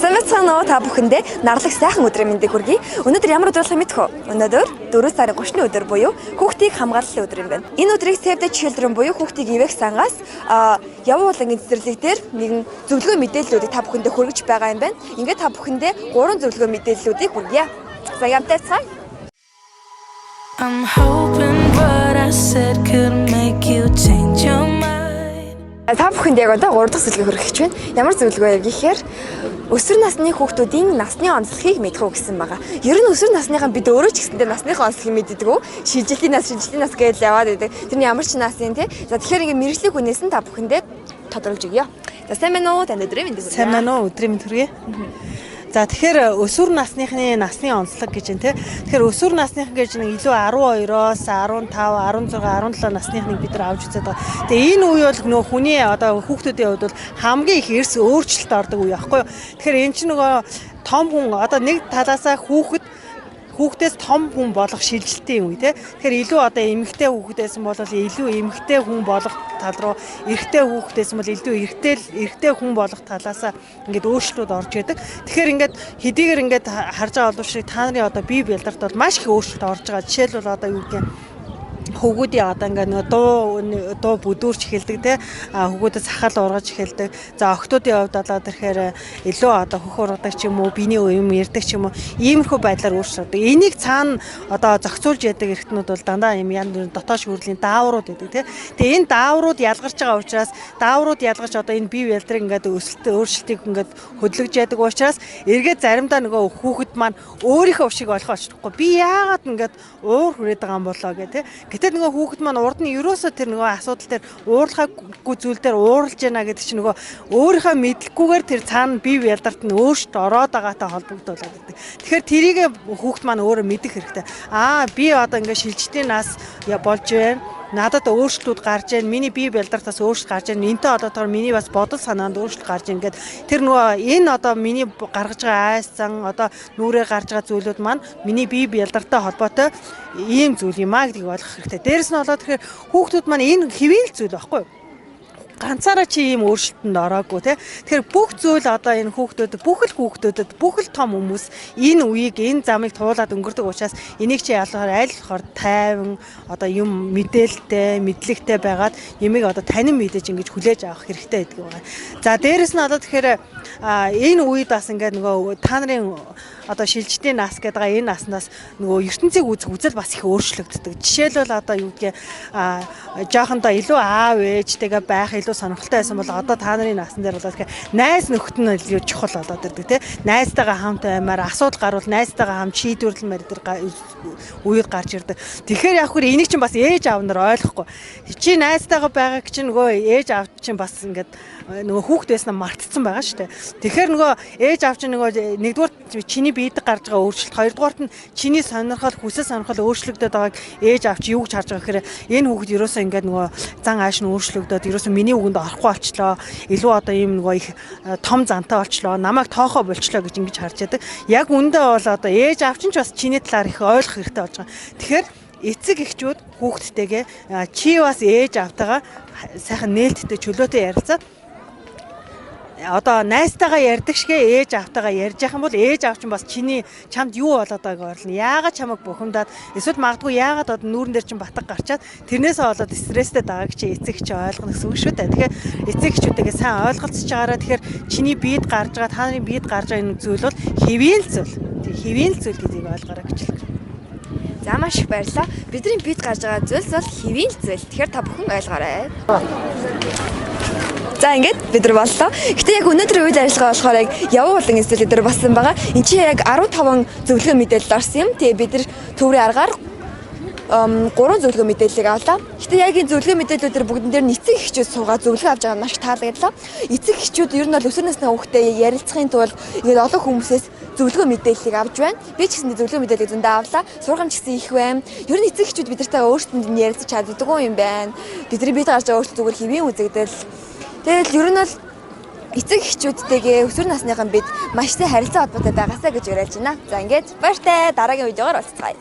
Сайн байна уу та бүхэндээ нарлаг сайхан өдрийн мэндийг хүргэе. Өнөөдөр ямар өдөр болох мэдэх үү? Өнөөдөр 4 сарын 30-ны өдөр буюу хүүхдийг хамгааллын өдөр юм байна. Энэ өдрийг Save the Children буюу хүүхдийг ивэх сангаас явуулангийн цэцэрлэг дээр нэгэн зөвлөгөө мэдээллүүдийг та бүхэндээ хүргэж байгаа юм байна. Ингээд та бүхэндээ 3 зөвлөгөө мэдээллүүдийг хүргье. За ямтай цай. I'm hoping what I said could make you change your mind. Та бүхэнд яг одоо 3 дахь зөвлөгөө хүргэж байна. Ямар зөвлөгөө вэ гэхээр өсвөр насны хүүхдүүдийн насны онцлогийг мэдэх үү гэсэн байгаа. Ер нь өсвөр насныхан бид өөрөө ч гэсэндээ насныхаа онцлогийг мэддэг үү? Шилжилтийн нас гэж яваад байдаг. Тэрний ямар ч нас юм те. За тэгэхээр ингэ мэрэгжлийн хүнээс нь та бүхэндээ тодорхойлж өгье. За сайн байна уу? Танд өдрийн мэндийг хүргэе. Сайн байна уу? Өдрийн мэнд хүргэе. За тэгэхээр өсвөр насныхны насны онцлог гэж байна те. Тэгэхээр өсвөр насных гэж нэг илүү 12-оос 15, 16, 17 насныхныг бид нар авч үзээд байгаа. Тэгээ энэ үе бол нөгөө хүний одоо хүүхдүүдийн хувьд бол хамгийн их эрс өөрчлөлт ордог үе аахгүй юу. Тэгэхээр эн чинь нөгөө том хүн одоо нэг талаасаа хүүхдээс том хүн болох шилжилтийн үе те. Тэгэхээр илүү одоо эмэгтэй хүүхдээс бол илүү эмэгтэй хүн болох тал руу, эрэгтэй хүүхдээс бол илүү эрэгтэй хүн болох талаасаа ингээд өөрчлөлт орж идэг. Тэгэхээр ингээд хэдийгээр ингээд харж байгаа боловч та нарын одоо бие бэлдарт бол маш их өөрчлөлт орж байгаа. Жишээлбэл одоо юу гэх юм хөвгүүдийн одоо ингээ нөгөө дуу бүдүүрч эхэлдэг те хөвгүүдэд сахал ургаж эхэлдэг. За охтуудын хувьд одоо тэрхээр илүү одоо хөх ургадаг ч юм уу биений юм ярддаг ч юм уу иймэрхүү байдлаар өөрчлөгдөв. Энийг цаана одоо зохицуулж яадаг эрхтнүүд бол дандаа юм янз бүрийн дотоодш хүрлийн дааврууд байдаг те. Тэгээ энэ дааврууд ялгарч байгаа учраас дааврууд ялгарч одоо энэ бие бэлдрийг ингээд өөрчлөлтийг ингээд хөдөлгөж яадаг учраас эргээд заримдаа нөгөө хүүхэд маань өөрийнхөө шиг болох болчихгүй. Би яагаад ингээд уур хүрээд байгаа юм болоо гэх те. Гэтэл нөгөө хүүхэд маань урд нь ерөөсөө тэр нөгөө асуудал дээр уурлахаагүй зүйл дээр ууралж яана гэдэг чинь нөгөө өөрийнхөө мэдлэггүйгээр тэр цаана бие бэлдарт нь өөртөө ороод байгаатай холбогдуулаад байдаг. Тэгэхээр тэрийг хүүхэд маань өөрөө мэдэх хэрэгтэй. Би одоо ингээд шилжилтийн нас болж байна. Надад өөрчлөлтүүд гарч ийн миний бие бэлдартаас өөрчлөлт гарч ийн энтэй одоотойгоор миний бас бодол санаанд өөрчлөлт гарч ийн гэд тэр нөгөө энэ одоо миний гаргаж байгаа айс зан одоо нүрээ гарч байгаа зүйлүүд маань миний бие бэлдартай холбоотой ийм зүйл юм а гэдгийг ойлгох хэрэгтэй. Дээрэс нь болоод тэгэхээр хүүхдүүд маань энэ хэвийн зүйл байхгүй юу? Ганцаараа чи ийм өөрчлөлтөнд ороогүй те. Тэгэхээр бүх зүйл одоо энэ хүүхдүүдэд бүх л том хүмүүс энэ үеийг энэ замыг туулаад өнгөрдөг учраас энийг чи аль болохоор тайван одоо юм мэдээлэлтэй, мэдлэгтэй байгаад ямиг одоо танин мэдээж ингэж хүлээж авах хэрэгтэй гэдэг байгаа. За дээрэс нь одоо тэгэхээр энэ үед бас ингээд нөгөө та нарын одоо шилжилтийн нас гэдэг байгаа энэ наснаас нөгөө ертөнцийг үзэл бас их өөрчлөгддөг. Жишээлбэл одоо юу гэдгийг жоохондоо илүү аав ээжтэйгээ байх илүү сонирхолтой байсан бол одоо та нарын насн дээр бол тэгэхээр найз нөхд нь илүү чухал болоод ирдэг тий. Найзтайгаа хамт аймаар асуудал гарвал найзтайгаа хамт шийдвэрлэмээр тэр үед гарч ирдэг. Тэгэхээр яг хөр энийг чинь бас ээж аав нар ойлгохгүй. Чи найзтайгаа байгааг чинь нөгөө ээж аав чинь бас ингээд нөгөө хүүхдээс нь мартцсан байгаа шүү дээ. Тэгэхээр нөгөө ээж аав чинь нөгөө нэгдүгээр чиний биед гарч байгаа өөрчлөлт, хоёрдугаарт нь чиний хүсэл сонирхол өөрчлөгдөд байгааг ээж аав чи юу гэж харж байгаа гэхээр энэ хүүхд ерөөсөө ингээд нөгөө зан ааш нь өөрчлөгдөд ерөөсөө миний үгэнд орохгүй болчлоо. Илүү одоо ийм нөгөө их том зантай болчлоо. Намайг тоохоо болчлоо гэж ингэж харж яадаг. Яг үндэ бол одоо ээж аав чинь ч бас чиний талаар их ойлгох хэрэгтэй болж байгаа. Тэгэхээр эцэг эхчүүд хүүхдтэйгээ чи бас ээж аавтайгаа сайхан нээлттэй чөлөөтэй ярилцаад одоо найзтайгаа ярьдаг шигээ ээж аавтайгаа ярьж яхах юм бол ээж аав чинь бас чамд юу болоод байгааг орлоо. Яагаад чамайг бухимдаад эсвэл магадгүй яагаад одоо нүүрэн дээр чинь батг гарчаад тэрнээсээ болоод стресстэй байгааг чи эцэг чи ойлгоно гэсэн үг шүү дээ. Тэгэхээр эцэг эхчүүдтэйгээ сайн ойлголцож байгаараа тэгэхээр чиний биед гарч байгаа та нарын биед гарч байгаа энэ зүйл бол хэвийн зүйл. Хэвийн зүйл гэдгийг ойлгоорой гэж хэлдэг. За маш их баярлалаа. Бидний бид гарч байгаа зүйлс бол хэвийн зүйл. Тэгэхээр та бүхэн ойлгоорой. За ингээд бид нар боллоо. Гэтэ яг өнөөдрийн үйл ажиллагаа болохоор яг явуулан эсвэл дээр басан байгаа. Энд чинь яг 15 зөвлөгөө мэдээлэл орсон юм. Тэгээ бид нар төврийн аргаар 3 зөвлөгөө мэдээллийг авлаа. Гэтэ яг энэ зөвлөгөө мэдээллүүдээр бүгдэн дээр нь эцэг эхчүүд суугаад зөвлөгөө авч байгаа нь маш таалагдлаа. Эцэг эхчүүд ер нь бол өсвөр насны хүүхдээ ярилцахын тулд ингээд олон хүмүүсээс зөвлөгөө мэдээллийг авч байна. Би ч гэсэн зөвлөгөө мэдээллийг зөндөө авлаа. Сургамж гэсэн их байна. Ер нь эцэг эхчүүд бидэртэй өөрсдөнд нь ярилцаж чаддаггүй юм байна. Бидний бид гарч байгаа өөрчлөлт зүгээр хэвийн үзэгдэл. Тэгэл ер нь бол эцэг эхчүүдтэйгээ өсвөр насныхан бид маш сайн харилцаа холбоотой байгаасаа гэж уриалж байна. За ингээд баяртай дараагийн видеогоор уулзцгаая.